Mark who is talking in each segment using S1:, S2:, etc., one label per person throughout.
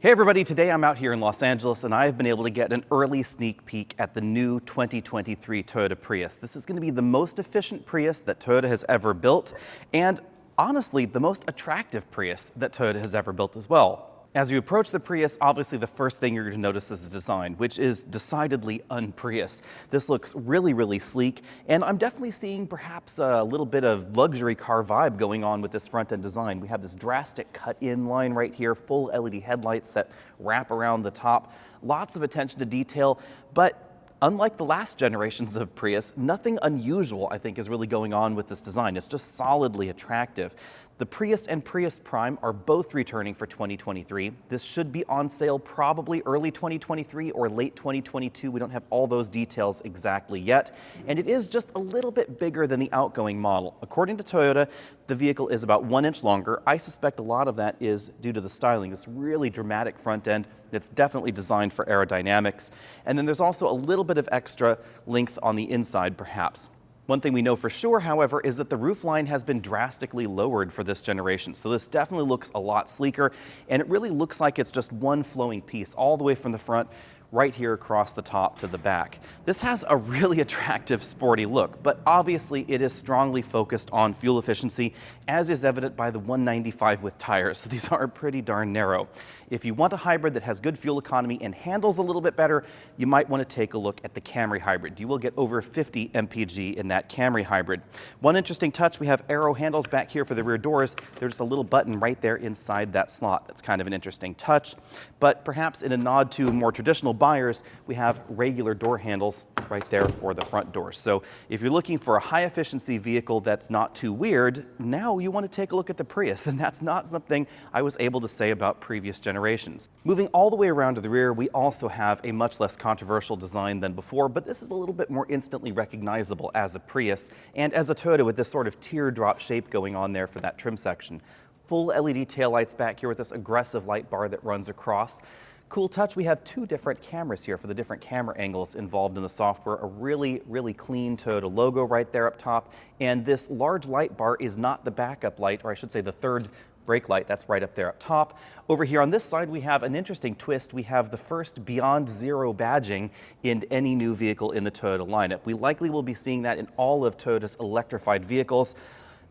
S1: Hey everybody, today I'm out here in Los Angeles and I have been able to get an early sneak peek at the new 2023 Toyota Prius. This is going to be the most efficient Prius that Toyota has ever built, and honestly, the most attractive Prius that Toyota has ever built as well. As you approach the Prius, obviously the first thing you're going to notice is the design, which is decidedly un-Prius. This looks really sleek, and I'm definitely seeing perhaps a little bit of luxury car vibe going on with this front-end design. We have this drastic cut-in line right here, full LED headlights that wrap around the top, lots of attention to detail, but unlike the last generations of Prius, nothing unusual, I think, is really going on with this design. It's just solidly attractive. The Prius and Prius Prime are both returning for 2023. This should be on sale probably early 2023 or late 2022. We don't have all those details exactly yet. And it is just a little bit bigger than the outgoing model. According to Toyota, the vehicle is about 1 inch longer. I suspect a lot of that is due to the styling, this really dramatic front end. It's definitely designed for aerodynamics. And then there's also a little bit of extra length on the inside, perhaps. One thing we know for sure, however, is that the roofline has been drastically lowered for this generation. So this definitely looks a lot sleeker, and it really looks like it's just one flowing piece all the way from the front right here across the top to the back. This has a really attractive sporty look, but obviously it is strongly focused on fuel efficiency, as is evident by the 195 with tires. So these are pretty darn narrow. If you want a hybrid that has good fuel economy and handles a little bit better, you might want to take a look at the Camry hybrid. You will get over 50 mpg in that Camry hybrid. One interesting touch, we have arrow handles back here for the rear doors. There's a little button right there inside that slot. That's kind of an interesting touch, but perhaps in a nod to more traditional buyers, we have regular door handles right there for the front doors. So if you're looking for a high efficiency vehicle that's not too weird, now you want to take a look at the Prius, and that's not something I was able to say about previous generations. Moving all the way around to the rear, we also have a much less controversial design than before, but this is a little bit more instantly recognizable as a Prius and as a Toyota with this sort of teardrop shape going on there for that trim section. Full LED taillights back here with this aggressive light bar that runs across. Cool touch, we have two different cameras here for the different camera angles involved in the software. A really clean Toyota logo right there up top. And this large light bar is not the backup light, or I should say the third brake light. That's right up there up top. Over here on this side, we have an interesting twist. We have the first Beyond Zero badging in any new vehicle in the Toyota lineup. We likely will be seeing that in all of Toyota's electrified vehicles.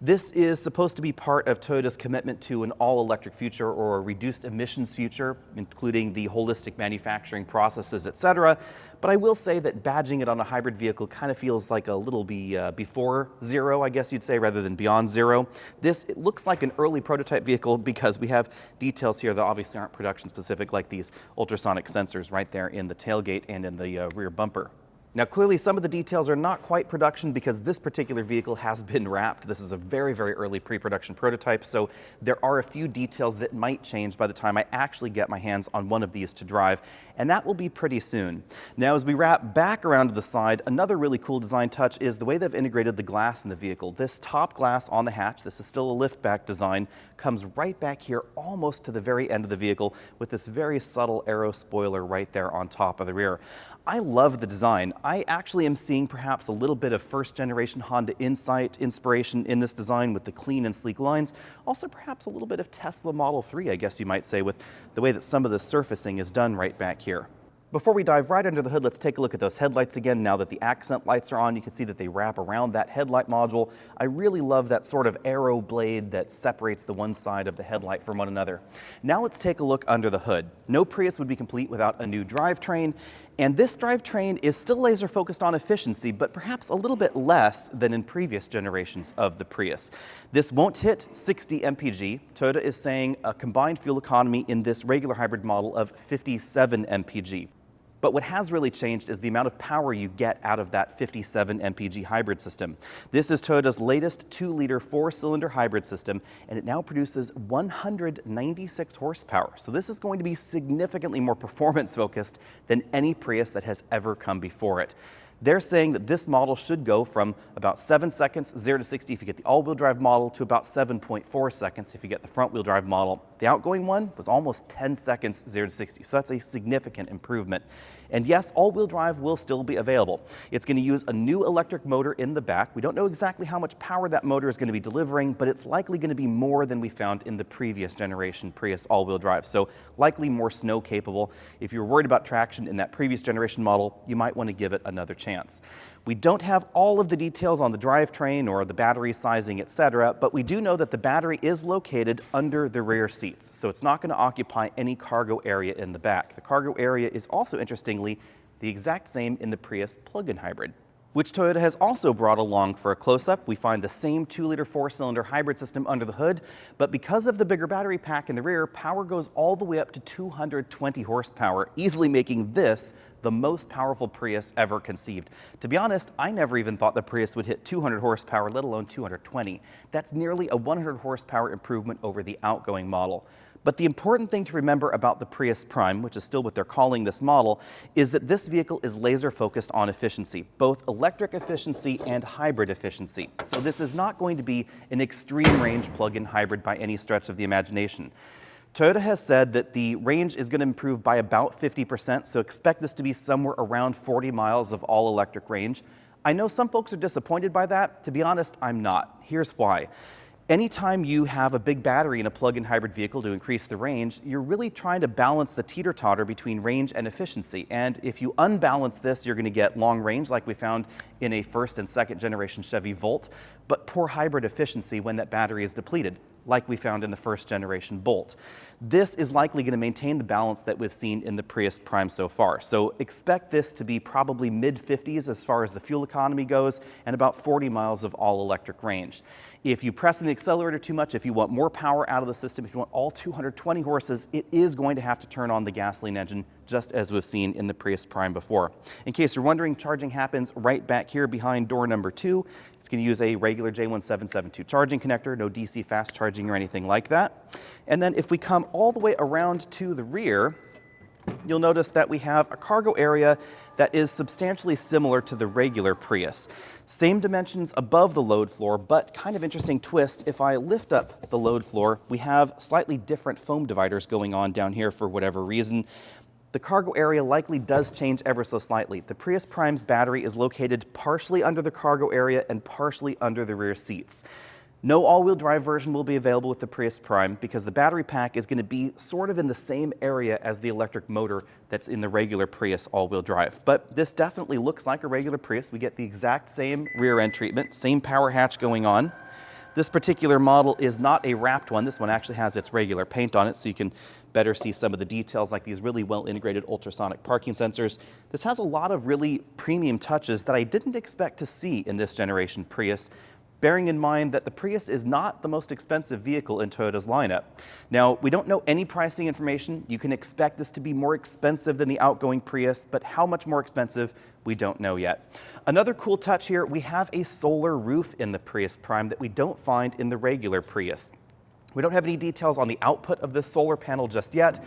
S1: This is supposed to be part of Toyota's commitment to an all-electric future or a reduced emissions future, including the holistic manufacturing processes, etc. But I will say that badging it on a hybrid vehicle kind of feels like a little before zero, I guess you'd say, rather than beyond zero. It looks like an early prototype vehicle because we have details here that obviously aren't production specific, like these ultrasonic sensors right there in the tailgate and in the rear bumper. Now, clearly, some of the details are not quite production because this particular vehicle has been wrapped. This is a very early pre-production prototype, so there are a few details that might change by the time I actually get my hands on one of these to drive, and that will be pretty soon. Now, as we wrap back around to the side, another really cool design touch is the way they've integrated the glass in the vehicle. This top glass on the hatch, this is still a liftback design, comes right back here almost to the very end of the vehicle with this very subtle aero spoiler right there on top of the rear. I love the design. I actually am seeing perhaps a little bit of first generation Honda Insight inspiration in this design with the clean and sleek lines. Also perhaps a little bit of Tesla Model 3, I guess you might say, with the way that some of the surfacing is done right back here. Before we dive right under the hood, let's take a look at those headlights again. Now that the accent lights are on, you can see that they wrap around that headlight module. I really love that sort of arrow blade that separates the one side of the headlight from one another. Now let's take a look under the hood. No Prius would be complete without a new drivetrain, and this drivetrain is still laser focused on efficiency, but perhaps a little bit less than in previous generations of the Prius. This won't hit 60 mpg. Toyota is saying a combined fuel economy in this regular hybrid model of 57 mpg. But what has really changed is the amount of power you get out of that 57 mpg hybrid system. This is Toyota's latest 2-liter 4-cylinder hybrid system, and it now produces 196 horsepower. So this is going to be significantly more performance focused than any Prius that has ever come before it. They're saying that this model should go from about 7 seconds, 0 to 60 if you get the all-wheel drive model, to about 7.4 seconds if you get the front-wheel drive model. The outgoing one was almost 10 seconds, 0 to 60, so that's a significant improvement. And yes, all-wheel drive will still be available. It's going to use a new electric motor in the back. We don't know exactly how much power that motor is going to be delivering, but it's likely going to be more than we found in the previous generation Prius all-wheel drive, so likely more snow capable. If you're worried about traction in that previous generation model, you might want to give it another chance. We don't have all of the details on the drivetrain or the battery sizing, etc., but we do know that the battery is located under the rear seats, so it's not going to occupy any cargo area in the back. The cargo area is also, interestingly, the exact same in the Prius plug-in hybrid, which Toyota has also brought along for a close-up. We find the same 2-liter 4-cylinder hybrid system under the hood, but because of the bigger battery pack in the rear, power goes all the way up to 220 horsepower, easily making this the most powerful Prius ever conceived. To be honest, I never even thought the Prius would hit 200 horsepower, let alone 220. That's nearly a 100 horsepower improvement over the outgoing model. But the important thing to remember about the Prius Prime, which is still what they're calling this model, is that this vehicle is laser focused on efficiency, both electric efficiency and hybrid efficiency. So this is not going to be an extreme range plug-in hybrid by any stretch of the imagination. Toyota has said that the range is going to improve by about 50%, so expect this to be somewhere around 40 miles of all-electric range. I know some folks are disappointed by that. To be honest, I'm not. Here's why. Anytime you have a big battery in a plug-in hybrid vehicle to increase the range, you're really trying to balance the teeter-totter between range and efficiency. And if you unbalance this, you're going to get long range like we found in a first and second generation Chevy Volt, but poor hybrid efficiency when that battery is depleted, like we found in the first generation Bolt. This is likely going to maintain the balance that we've seen in the Prius Prime so far. So expect this to be probably mid-50s as far as the fuel economy goes, and about 40 miles of all-electric range. If you press on the accelerator too much, if you want more power out of the system, if you want all 220 horses, it is going to have to turn on the gasoline engine, just as we've seen in the Prius Prime before. In case you're wondering, charging happens right back here behind door number 2. It's going to use a regular J1772 charging connector, no DC fast charging or anything like that. And then if we come all the way around to the rear, you'll notice that we have a cargo area that is substantially similar to the regular Prius. Same dimensions above the load floor, but kind of interesting twist. If I lift up the load floor, we have slightly different foam dividers going on down here for whatever reason. The cargo area likely does change ever so slightly. The Prius Prime's battery is located partially under the cargo area and partially under the rear seats. No all-wheel drive version will be available with the Prius Prime because the battery pack is going to be sort of in the same area as the electric motor that's in the regular Prius all-wheel drive. But this definitely looks like a regular Prius. We get the exact same rear end treatment, same power hatch going on. This particular model is not a wrapped one. This one actually has its regular paint on it, so you can better see some of the details like these really well-integrated ultrasonic parking sensors. This has a lot of really premium touches that I didn't expect to see in this generation Prius, bearing in mind that the Prius is not the most expensive vehicle in Toyota's lineup. Now, we don't know any pricing information. You can expect this to be more expensive than the outgoing Prius, but how much more expensive, we don't know yet. Another cool touch here, we have a solar roof in the Prius Prime that we don't find in the regular Prius. We don't have any details on the output of this solar panel just yet,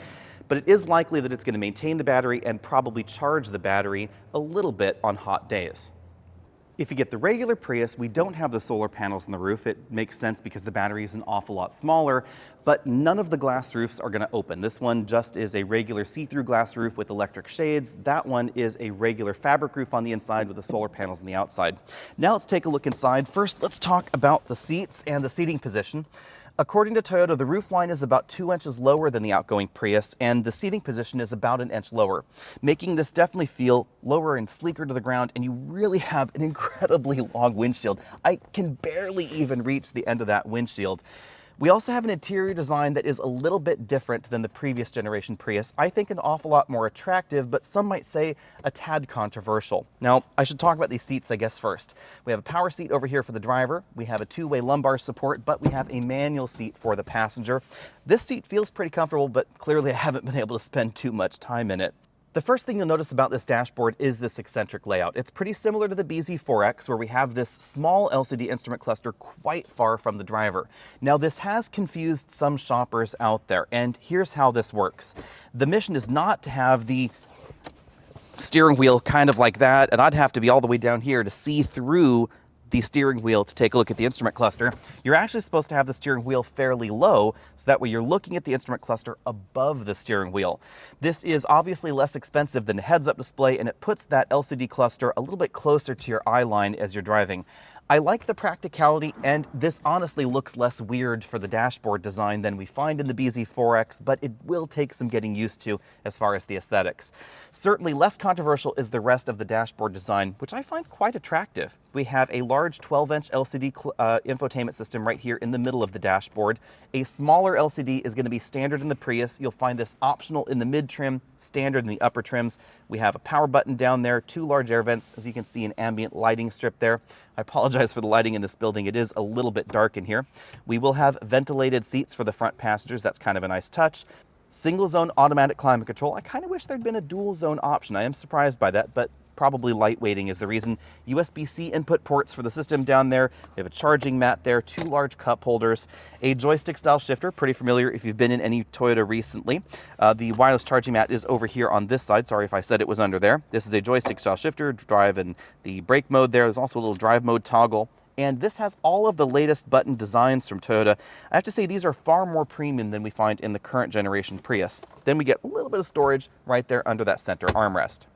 S1: but it is likely that it's going to maintain the battery and probably charge the battery a little bit on hot days. If you get the regular Prius, we don't have the solar panels on the roof. It makes sense because the battery is an awful lot smaller, but none of the glass roofs are going to open. This one just is a regular see-through glass roof with electric shades. That one is a regular fabric roof on the inside with the solar panels on the outside. Now let's take a look inside. First, let's talk about the seats and the seating position. According to Toyota, the roof line is about 2 inches lower than the outgoing Prius, and the seating position is about 1 inch lower, making this definitely feel lower and sleeker to the ground, and you really have an incredibly long windshield. I can barely even reach the end of that windshield. We also have an interior design that is a little bit different than the previous generation Prius. I think an awful lot more attractive, but some might say a tad controversial. Now, I should talk about these seats, I guess, first. We have a power seat over here for the driver. We have a two-way lumbar support, but we have a manual seat for the passenger. This seat feels pretty comfortable, but clearly I haven't been able to spend too much time in it. The first thing you'll notice about this dashboard is this eccentric layout. It's pretty similar to the BZ4X, where we have this small LCD instrument cluster quite far from the driver. Now, this has confused some shoppers out there, and here's how this works. The mission is not to have the steering wheel kind of like that, and I'd have to be all the way down here to see through the steering wheel to take a look at the instrument cluster. You're actually supposed to have the steering wheel fairly low, so that way you're looking at the instrument cluster above the steering wheel. This is obviously less expensive than a heads-up display, and it puts that LCD cluster a little bit closer to your eye line as you're driving. I like the practicality, and this honestly looks less weird for the dashboard design than we find in the BZ4X, but it will take some getting used to as far as the aesthetics. Certainly less controversial is the rest of the dashboard design, which I find quite attractive. We have a large 12-inch LCD infotainment system right here in the middle of the dashboard. A smaller LCD is going to be standard in the Prius. You'll find this optional in the mid trim, standard in the upper trims. We have a power button down there, 2 large air vents, as you can see, an ambient lighting strip there. I apologize for the lighting in this building. It is a little bit dark in here. We will have ventilated seats for the front passengers. That's kind of a nice touch. Single zone automatic climate control. I kind of wish there'd been a dual zone option. I am surprised by that, but probably lightweighting is the reason. USB-C input ports for the system down there. We have a charging mat there, 2 large cup holders, a joystick style shifter, pretty familiar if you've been in any Toyota recently. The wireless charging mat is over here on this side. Sorry if I said it was under there. This is a joystick style shifter, drive and the brake mode there. There's also a little drive mode toggle. And this has all of the latest button designs from Toyota. I have to say these are far more premium than we find in the current generation Prius. Then we get a little bit of storage right there under that center armrest.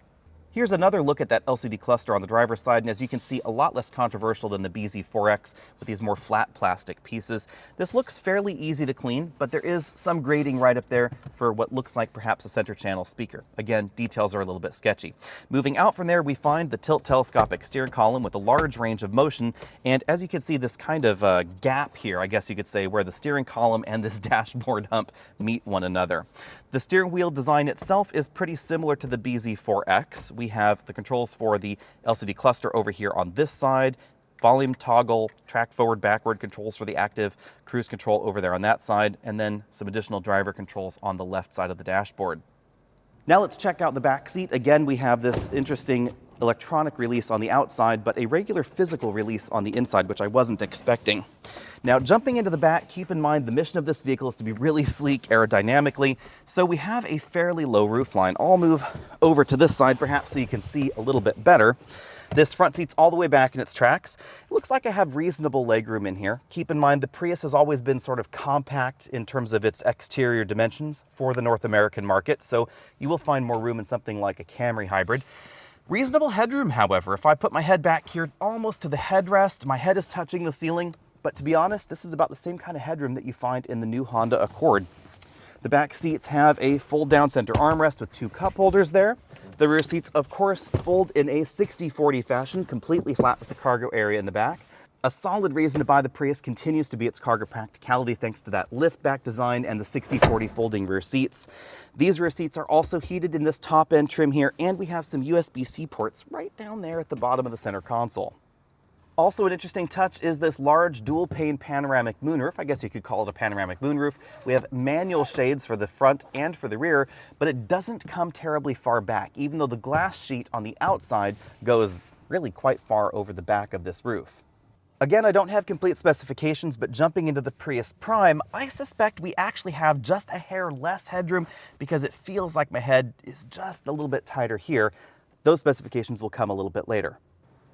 S1: Here's another look at that LCD cluster on the driver's side, and as you can see, a lot less controversial than the BZ4X with these more flat plastic pieces. This looks fairly easy to clean, but there is some grading right up there for what looks like perhaps a center channel speaker. Again, details are a little bit sketchy. Moving out from there, we find the tilt telescopic steering column with a large range of motion, and as you can see, this kind of gap here, I guess you could say, where the steering column and this dashboard hump meet one another. The steering wheel design itself is pretty similar to the BZ4X. We have the controls for the LCD cluster over here on this side, volume toggle, track forward, backward controls for the active, cruise control over there on that side, and then some additional driver controls on the left side of the dashboard. Now let's check out the back seat. Again, we have this interesting electronic release on the outside, but a regular physical release on the inside, which I wasn't expecting. Now, jumping into the back, keep in mind the mission of this vehicle is to be really sleek aerodynamically, so we have a fairly low roofline. I'll move over to this side perhaps so you can see a little bit better. This front seat's all the way back in its tracks. It looks like I have reasonable legroom in here. Keep in mind the Prius has always been sort of compact in terms of its exterior dimensions for the North American market, so you will find more room in something like a Camry hybrid. Reasonable headroom, however. If I put my head back here almost to the headrest, my head is touching the ceiling, but to be honest, this is about the same kind of headroom that you find in the new Honda Accord. The back seats have a fold-down center armrest with 2 cup holders there. The rear seats, of course, fold in a 60-40 fashion, completely flat with the cargo area in the back. A solid reason to buy the Prius continues to be its cargo practicality thanks to that lift-back design and the 60-40 folding rear seats. These rear seats are also heated in this top-end trim here, and we have some USB-C ports right down there at the bottom of the center console. Also an interesting touch is this large dual-pane panoramic moonroof. I guess you could call it a panoramic moonroof. We have manual shades for the front and for the rear, but it doesn't come terribly far back, even though the glass sheet on the outside goes really quite far over the back of this roof. Again, I don't have complete specifications, but jumping into the Prius Prime, I suspect we actually have just a hair less headroom because it feels like my head is just a little bit tighter here. Those specifications will come a little bit later.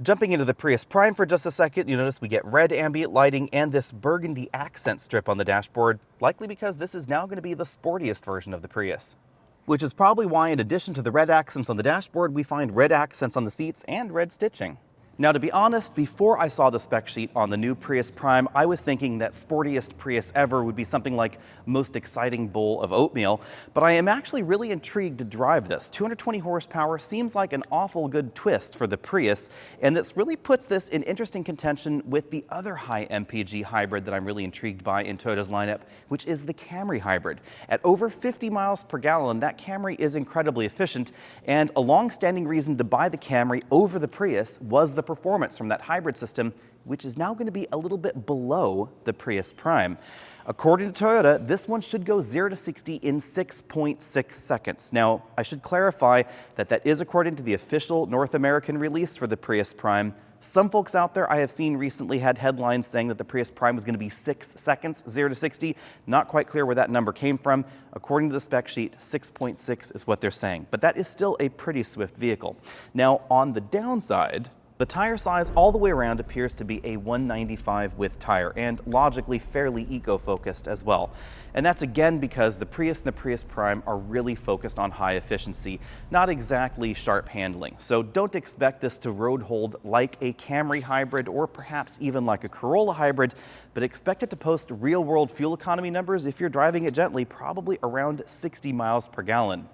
S1: Jumping into the Prius Prime for just a second, you notice we get red ambient lighting and this burgundy accent strip on the dashboard, likely because this is now going to be the sportiest version of the Prius. Which is probably why, in addition to the red accents on the dashboard, we find red accents on the seats and red stitching. Now, to be honest, before I saw the spec sheet on the new Prius Prime, I was thinking that sportiest Prius ever would be something like most exciting bowl of oatmeal, but I am actually really intrigued to drive this. 220 horsepower seems like an awful good twist for the Prius, and this really puts this in interesting contention with the other high MPG hybrid that I'm really intrigued by in Toyota's lineup, which is the Camry hybrid. At over 50 miles per gallon, that Camry is incredibly efficient, and a long-standing reason to buy the Camry over the Prius was the performance from that hybrid system, which is now going to be a little bit below the Prius Prime. According to Toyota, this one should go 0 to 60 in 6.6 seconds. Now, I should clarify that that is according to the official North American release for the Prius Prime. Some folks out there I have seen recently had headlines saying that the Prius Prime was going to be 6 seconds, 0 to 60. Not quite clear where that number came from. According to the spec sheet, 6.6 is what they're saying, but that is still a pretty swift vehicle. Now, on the downside, the tire size all the way around appears to be a 195 width tire, and logically fairly eco-focused as well. And that's again because the Prius and the Prius Prime are really focused on high efficiency, not exactly sharp handling. So don't expect this to road hold like a Camry hybrid or perhaps even like a Corolla hybrid, but expect it to post real-world fuel economy numbers if you're driving it gently, probably around 60 miles per gallon.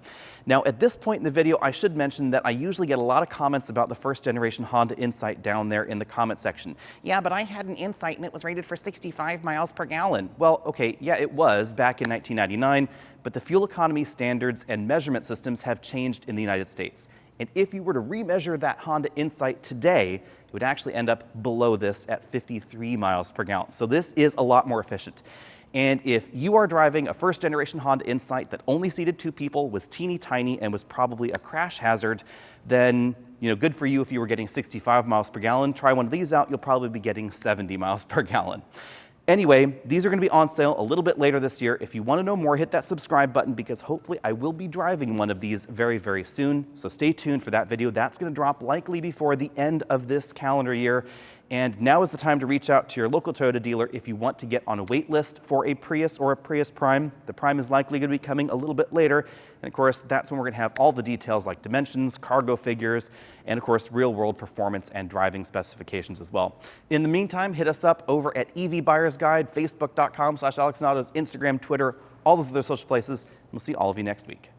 S1: Now, at this point in the video, I should mention that I usually get a lot of comments about the first generation Honda Insight down there in the comment section. Yeah, but I had an Insight and it was rated for 65 miles per gallon. Well, okay, yeah, it was back in 1999, but the fuel economy standards and measurement systems have changed in the United States. And if you were to remeasure that Honda Insight today, it would actually end up below this at 53 miles per gallon. So this is a lot more efficient. And if you are driving a first generation Honda Insight that only seated 2 people, was teeny tiny, and was probably a crash hazard, then good for you if you were getting 65 miles per gallon. Try one of these out, you'll probably be getting 70 miles per gallon. Anyway, these are going to be on sale a little bit later this year. If you want to know more, hit that subscribe button because hopefully I will be driving one of these very, very soon. So stay tuned for that video. That's going to drop likely before the end of this calendar year. And now is the time to reach out to your local Toyota dealer if you want to get on a wait list for a Prius or a Prius Prime. The Prime is likely going to be coming a little bit later. And of course, that's when we're going to have all the details like dimensions, cargo figures, and of course, real-world performance and driving specifications as well. In the meantime, hit us up over at EV Buyer's Guide, facebook.com/AlexNautos, Instagram, Twitter, all those other social places. We'll see all of you next week.